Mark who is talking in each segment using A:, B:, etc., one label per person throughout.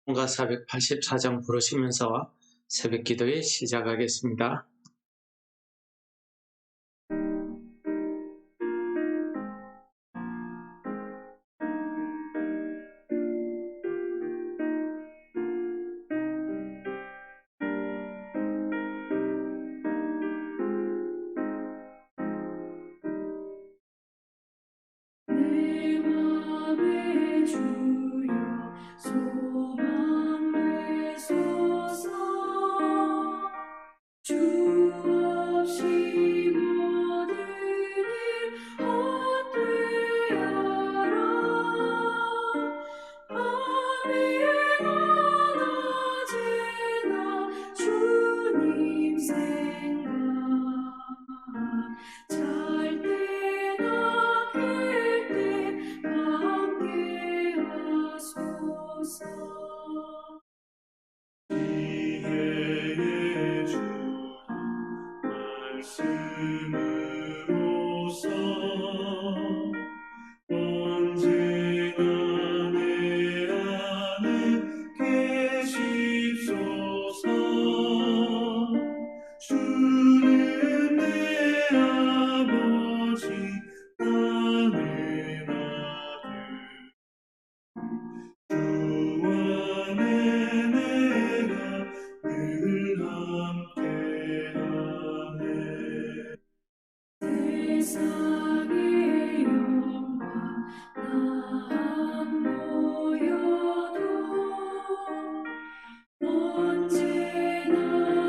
A: 본가 484장 부르시면서 새벽 기도에 시작하겠습니다.
B: 내 맘에 주여 소망 되소서. 주 없이 모든 일 헛되어라. 밤이나 낮에나 주님 생각, 잘 때나 깰 때 함께 하소서. 지혜의 주 말씀으로써 언제나 내 안에 계십소서. 주는 내 아버지 하늘 아들, 주 안에 내가 늘 함께하네. 세상의 영광 다 모여도 언제나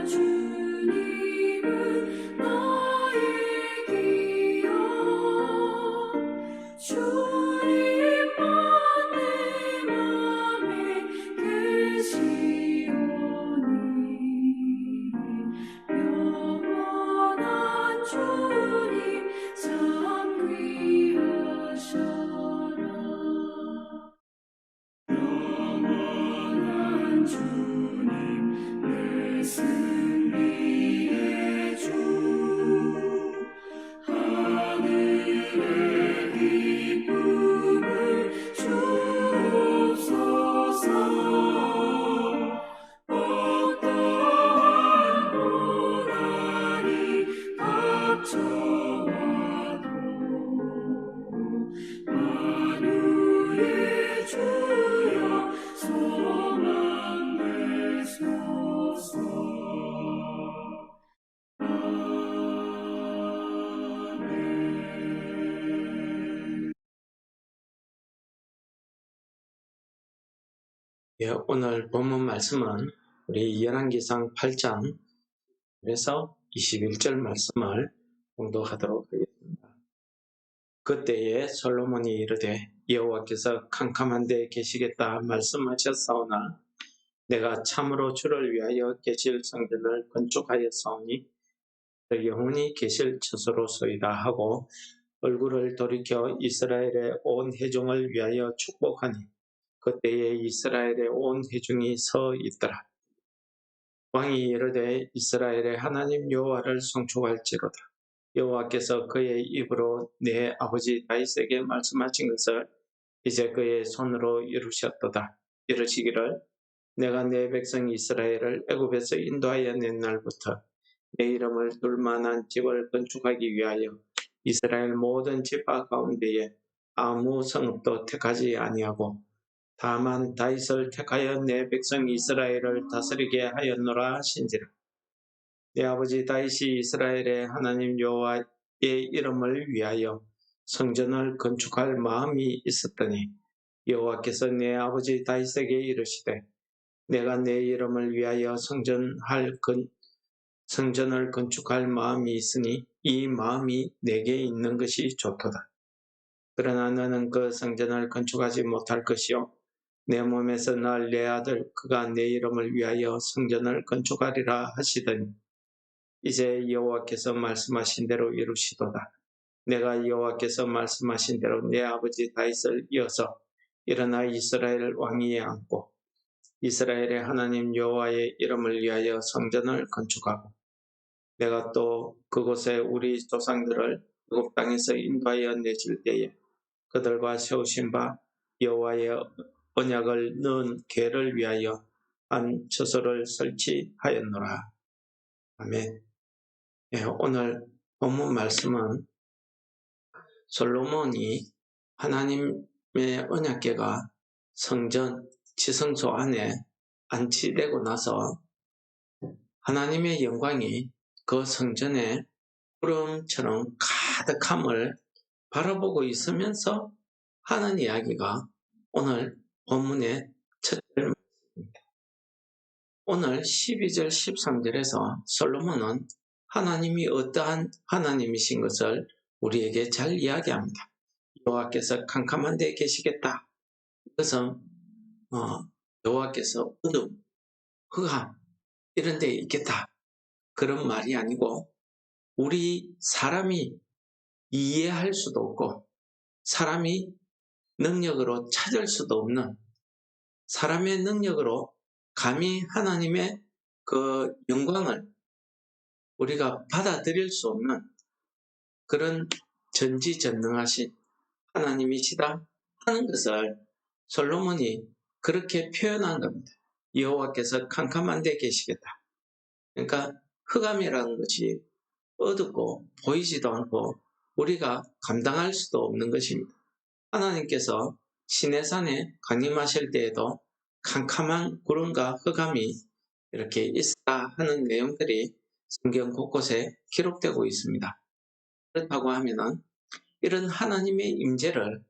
B: 주님은 나의 기억. 주님만 내 맘에 계시오니 영원한 주님 참 귀하셔라. 영원한 주님 내 승리의 주, 하늘의 기쁨을 주옵소서. 어떠한 고난이 닥쳐와도 만유의 주여 소망 되소서. 아멘.
A: 오늘 본문 말씀은 우리 열왕기상 8장 그래서 21절 말씀을 공독하도록 하겠습니다. 그때에 솔로몬이 이르되 여호와께서 캄캄한 데에 계시겠다 말씀하셨사오나 내가 참으로 주를 위하여 계실 성전을 건축하였사오니 그 영원히 계실 처소로소이다 하고 얼굴을 돌이켜 이스라엘의 온 회중을 위하여 축복하니 그때에 이스라엘의 온 회중이 서 있더라. 왕이 이르되 이스라엘의 하나님 여호와를 송축할지로다. 여호와께서 그의 입으로 내 아버지 다윗에게 말씀하신 것을 이제 그의 손으로 이루셨도다. 이르시기를 내가 내 백성 이스라엘을 애굽에서 인도하여 낸 날부터 내 이름을 둘 만한 집을 건축하기 위하여 이스라엘 모든 지파 가운데에 아무 성읍도 택하지 아니하고 다만 다윗을 택하여 내 백성 이스라엘을 다스리게 하였노라 하신지라. 내 아버지 다윗이 이스라엘의 하나님 여호와의 이름을 위하여 성전을 건축할 마음이 있었더니 여호와께서 내 아버지 다윗에게 이르시되 내가 내 이름을 위하여 성전을 건축할 마음이 있으니 이 마음이 내게 있는 것이 좋도다. 그러나 너는 그 성전을 건축하지 못할 것이요 내 몸에서 날 내 아들 그가 내 이름을 위하여 성전을 건축하리라 하시더니 이제 여호와께서 말씀하신 대로 이루시도다. 내가 여호와께서 말씀하신 대로 내 아버지 다윗을 이어서 일어나 이스라엘 왕위에 앉고 이스라엘의 하나님 여호와의 이름을 위하여 성전을 건축하고 내가 또 그곳에 우리 조상들을 애굽 땅에서 인도하여 내실 때에 그들과 세우신 바 여호와의 언약을 넣은 궤를 위하여 한 처소를 설치하였노라. 아멘. 예, 오늘 본문 말씀은 솔로몬이 하나님의 언약궤가 성전 지성소 안에 안치되고 나서 하나님의 영광이 그 성전의 구름처럼 가득함을 바라보고 있으면서 하는 이야기가 오늘 본문의 첫 절입니다. 오늘 12절 13절에서 솔로몬은 하나님이 어떠한 하나님이신 것을 우리에게 잘 이야기합니다. 여호와께서 캄캄한 데 계시겠다. 이것은 여호와께서 어둠, 흑암 이런 데 있겠다. 그런 말이 아니고 우리 사람이 이해할 수도 없고 사람이 능력으로 찾을 수도 없는 사람의 능력으로 감히 하나님의 그 영광을 우리가 받아들일 수 없는 그런 전지전능하신 하나님이시다 하는 것을 솔로몬이 그렇게 표현한 겁니다. 여호와께서 캄캄한 데 계시겠다. 그러니까 흑암이라는 것이 어둡고 보이지도 않고 우리가 감당할 수도 없는 것입니다. 하나님께서 시내산에 강림하실 때에도 캄캄한 구름과 흑암이 이렇게 있다 하는 내용들이 성경 곳곳에 기록되고 있습니다. 그렇다고 하면은 이런 하나님의 임재를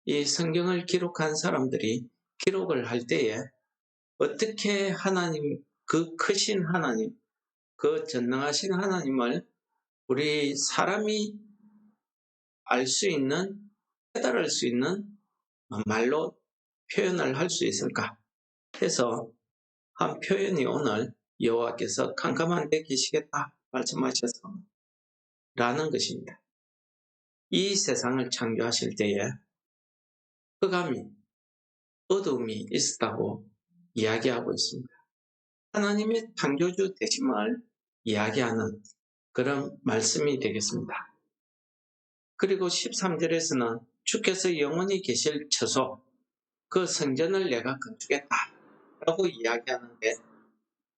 A: 이 성경을 기록한 사람들이 기록을 할 때에 어떻게 하나님, 그 크신 하나님, 그 전능하신 하나님을 우리 사람이 알 수 있는, 깨달을 수 있는 말로 표현을 할 수 있을까 해서 한 표현이 오늘 여호와께서 캄캄한 데 계시겠다 말씀하셔서 라는 것입니다. 이 세상을 창조하실 때에 흑암이, 어둠이 있었다고 이야기하고 있습니다. 하나님의 창조주 되심을 이야기하는 그런 말씀이 되겠습니다. 그리고 13절에서는 주께서 영원히 계실 처소, 그 성전을 내가 건축했다 라고 이야기하는데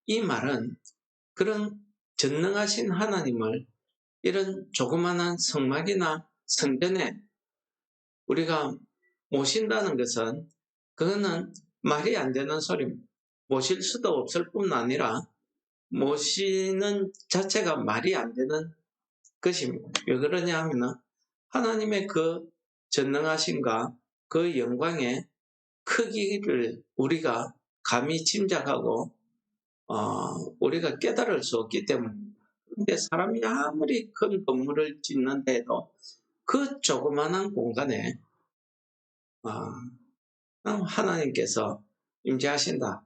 A: 이 말은 그런 전능하신 하나님을 이런 조그마한 성막이나 성전에 우리가 모신다는 것은 그거는 말이 안 되는 소리입니다. 모실 수도 없을 뿐 아니라 모시는 자체가 말이 안 되는 것입니다. 왜 그러냐 하면 하나님의 그 전능하심과 그 영광의 크기를 우리가 감히 짐작하고 우리가 깨달을 수 없기 때문입니다. 그런데 사람이 아무리 큰 건물을 짓는데도 그 조그마한 공간에 하나님께서 임재하신다.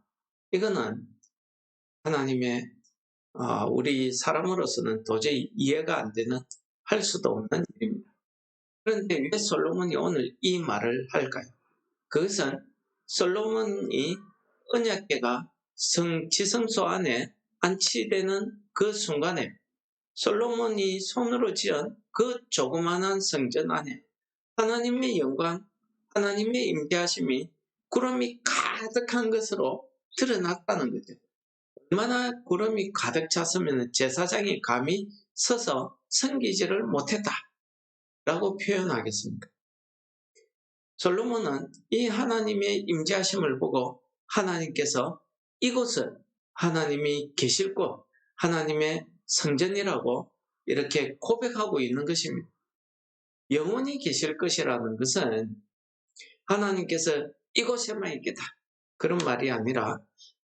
A: 이거는 하나님의 우리 사람으로서는 도저히 이해가 안 되는, 할 수도 없는 일입니다. 그런데 왜 솔로몬이 오늘 이 말을 할까요? 그것은 솔로몬이 언약궤가 지성소 안에 안치되는 그 순간에 솔로몬이 손으로 지은 그 조그마한 성전 안에 하나님의 영광, 하나님의 임재하심이 구름이 가득한 것으로 드러났다는 거죠. 얼마나 구름이 가득 찼으면 제사장이 감히 서서 섬기지를 못했다 라고 표현하겠습니다. 솔로몬은 이 하나님의 임재하심을 보고 하나님께서 이곳은 하나님이 계실 곳, 하나님의 성전이라고 이렇게 고백하고 있는 것입니다. 영원히 계실 것이라는 것은 하나님께서 이곳에만 있겠다 그런 말이 아니라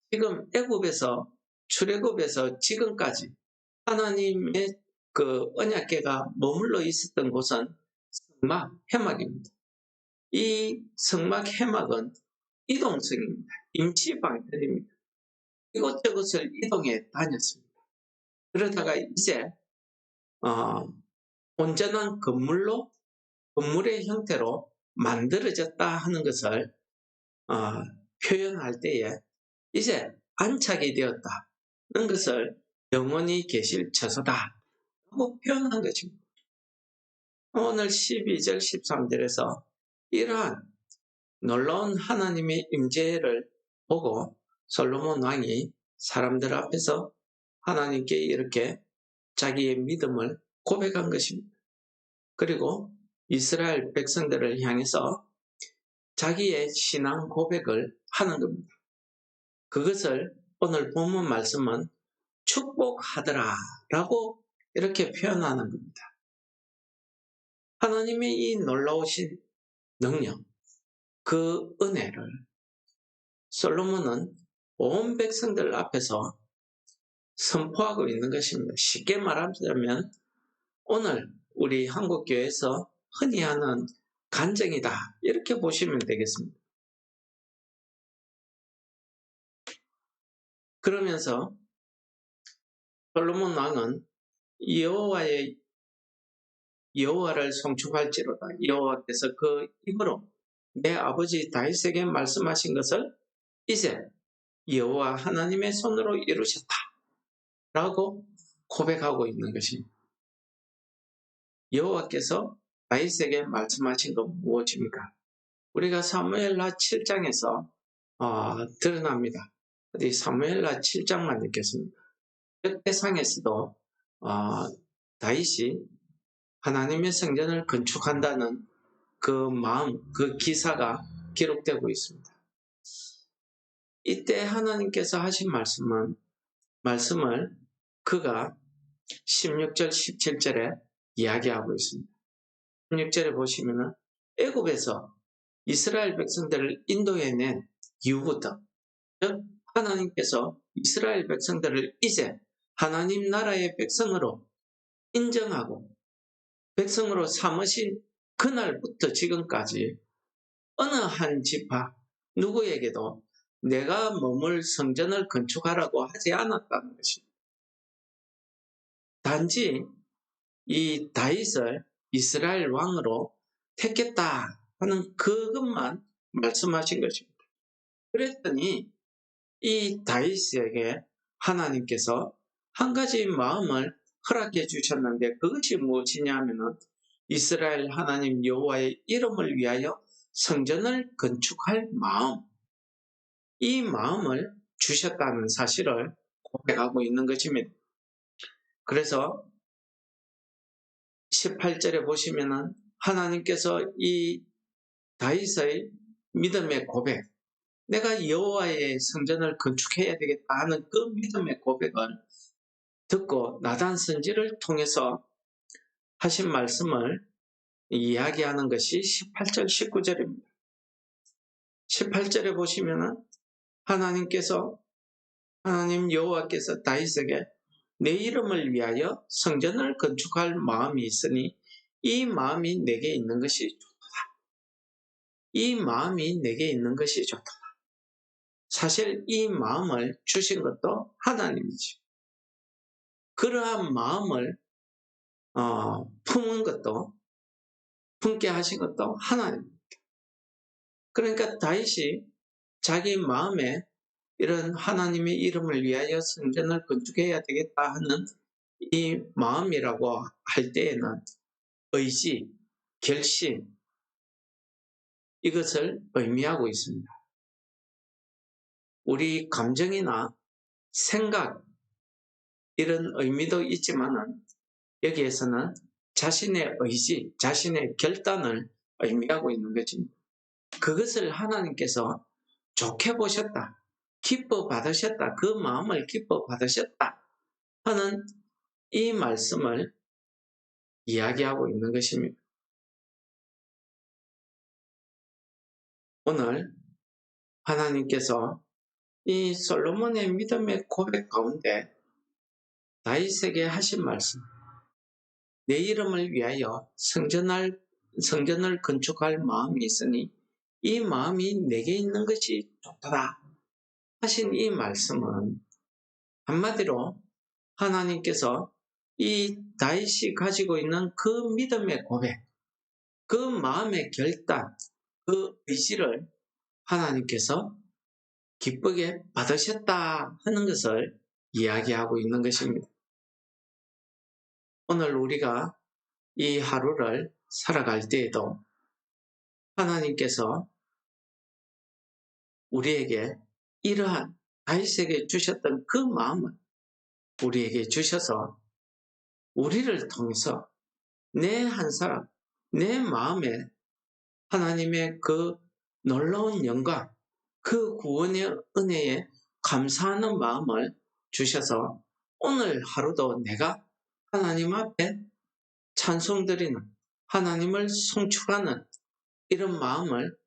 A: 지금 애굽에서 출애굽에서 지금까지 하나님의 그 언약궤가 머물러 있었던 곳은 성막, 회막입니다. 이 성막 회막은 이동성입니다. 임시방편입니다. 이곳저곳을 이동해 다녔습니다. 그러다가 이제 온전한 건물의 형태로 만들어졌다 하는 것을 표현할 때에 이제 안착이 되었다는 것을 영원히 계실 처소다 하고 표현한 것입니다. 오늘 12절 13절에서 이러한 놀라운 하나님의 임재를 보고 솔로몬 왕이 사람들 앞에서 하나님께 이렇게 자기의 믿음을 고백한 것입니다. 그리고 이스라엘 백성들을 향해서 자기의 신앙 고백을 하는 겁니다. 그것을 오늘 본문 말씀은 축복하더라 라고 이렇게 표현하는 겁니다. 하나님의 이 놀라우신 능력, 그 은혜를 솔로몬은 온 백성들 앞에서 선포하고 있는 것입니다. 쉽게 말하자면 오늘 우리 한국교회에서 흔히 하는 간증이다 이렇게 보시면 되겠습니다. 그러면서 솔로몬 왕은 여호와를 송축할지로다. 여호와께서 그 입으로 내 아버지 다윗에게 말씀하신 것을 이제 여호와 하나님의 손으로 이루셨다 라고 고백하고 있는 것입니다. 여호와께서 다윗에게 말씀하신 건 무엇입니까? 우리가 사무엘하 7장에서 드러납니다. 어디 사무엘하 7장만 읽겠습니다. 역대상에서도 다윗이 하나님의 성전을 건축한다는 그 마음, 그 기사가 기록되고 있습니다. 이때 하나님께서 하신 말씀을 그가 16절, 17절에 이야기하고 있습니다. 16절에 보시면은 애굽에서 이스라엘 백성들을 인도해낸 이후부터, 즉 하나님께서 이스라엘 백성들을 이제 하나님 나라의 백성으로 인정하고 백성으로 삼으신 그날부터 지금까지 어느 한 지파 누구에게도 내가 머물 성전을 건축하라고 하지 않았다는 것입니다. 단지 이 다윗을 이스라엘 왕으로 택했다 하는 그것만 말씀하신 것입니다. 그랬더니 이 다윗에게 하나님께서 한 가지 마음을 허락해 주셨는데 그것이 무엇이냐 하면은 이스라엘 하나님 여호와의 이름을 위하여 성전을 건축할 마음, 이 마음을 주셨다는 사실을 고백하고 있는 것입니다. 그래서 18절에 보시면은 하나님께서 이 다윗의 믿음의 고백, 내가 여호와의 성전을 건축해야 되겠다 하는 그 믿음의 고백을 듣고 나단 선지를 통해서 하신 말씀을 이야기하는 것이 18절, 19절입니다. 18절에 보시면은 하나님 여호와께서 다윗에게 내 이름을 위하여 성전을 건축할 마음이 있으니 이 마음이 내게 있는 것이 좋다. 이 마음이 내게 있는 것이 좋다. 사실 이 마음을 주신 것도 하나님이죠. 그러한 마음을 품게 하신 것도 하나님입니다. 그러니까 다윗이 자기 마음에 이런 하나님의 이름을 위하여 성전을 건축해야 되겠다 하는 이 마음이라고 할 때에는 의지, 결심, 이것을 의미하고 있습니다. 우리 감정이나 생각, 이런 의미도 있지만은 여기에서는 자신의 의지, 자신의 결단을 의미하고 있는 것입니다. 그것을 하나님께서 좋게 보셨다, 기뻐 받으셨다, 그 마음을 기뻐 받으셨다 하는 이 말씀을 이야기하고 있는 것입니다. 오늘 하나님께서 이 솔로몬의 믿음의 고백 가운데 다윗에게 하신 말씀, 내 이름을 위하여 성전을 건축할 마음이 있으니 이 마음이 내게 있는 것이 좋다 하신 이 말씀은 한마디로 하나님께서 이 다윗이 가지고 있는 그 믿음의 고백, 그 마음의 결단, 그 의지를 하나님께서 기쁘게 받으셨다 하는 것을 이야기하고 있는 것입니다. 오늘 우리가 이 하루를 살아갈 때에도 하나님께서 우리에게 이러한 다윗에게 주셨던 그 마음을 우리에게 주셔서 우리를 통해서 내 한 사람, 내 마음에 하나님의 그 놀라운 영광, 그 구원의 은혜에 감사하는 마음을 주셔서 오늘 하루도 내가 하나님 앞에 찬송드리는, 하나님을 송축하는 이런 마음을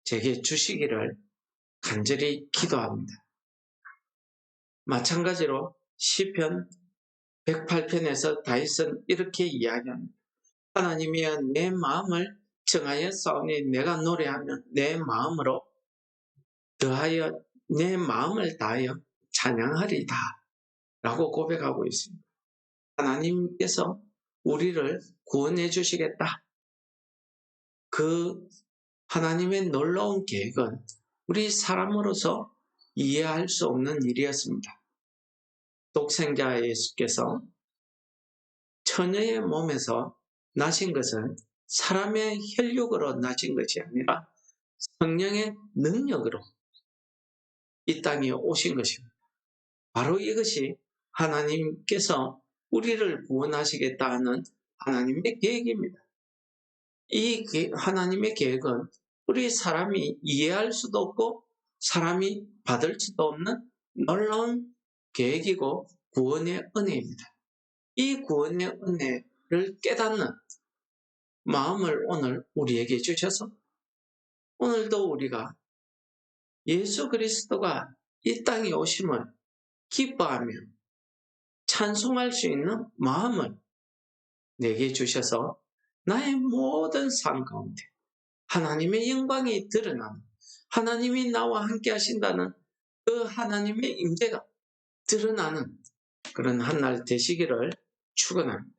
A: 제게 주시기를 간절히 기도합니다. 마찬가지로 시편 108편에서 다윗은 이렇게 이야기합니다. 하나님이여 내 마음을 정하여 싸우니 내가 노래하면 내 마음으로 더하여 내 마음을 다하여 찬양하리다 라고 고백하고 있습니다. 하나님께서 우리를 구원해 주시겠다. 그 하나님의 놀라운 계획은 우리 사람으로서 이해할 수 없는 일이었습니다. 독생자 예수께서 처녀의 몸에서 나신 것은 사람의 혈육으로 나신 것이 아니라 성령의 능력으로 이 땅에 오신 것입니다. 바로 이것이 하나님께서 우리를 구원하시겠다 하는 하나님의 계획입니다. 이 하나님의 계획은 우리 사람이 이해할 수도 없고 사람이 받을 수도 없는 놀라운 계획이고 구원의 은혜입니다. 이 구원의 은혜를 깨닫는 마음을 오늘 우리에게 주셔서 오늘도 우리가 예수 그리스도가 이 땅에 오심을 기뻐하며 찬송할 수 있는 마음을 내게 주셔서 나의 모든 삶 가운데 하나님의 영광이 드러나는, 하나님이 나와 함께 하신다는 그 하나님의 임재가 드러나는 그런 한 날 되시기를 축원합니다.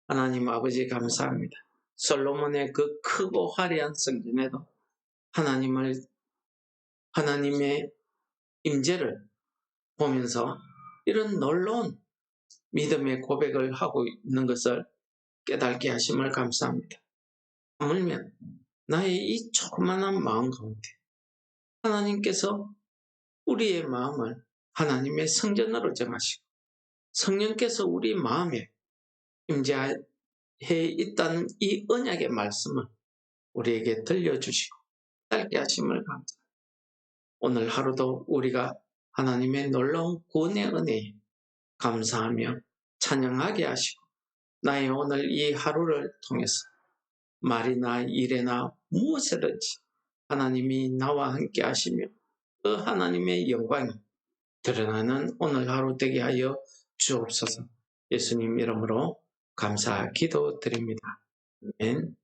A: 하나님 아버지 감사합니다. 솔로몬의 그 크고 화려한 성전에도 하나님의 임재를 보면서 이런 놀라운 믿음의 고백을 하고 있는 것을 깨닫게 하심을 감사합니다. 하물며 나의 이 조그만한 마음 가운데 하나님께서 우리의 마음을 하나님의 성전으로 정하시고 성령께서 우리 마음에 임재해 있다는 이 언약의 말씀을 우리에게 들려주시고 깨닫게 하심을 감사합니다. 오늘 하루도 우리가 하나님의 놀라운 구원의 은혜에 감사하며 찬양하게 하시고 나의 오늘 이 하루를 통해서 말이나 일이나 무엇이든지 하나님이 나와 함께 하시며 그 하나님의 영광이 드러나는 오늘 하루 되게 하여 주옵소서. 예수님 이름으로 감사 기도드립니다. 아멘.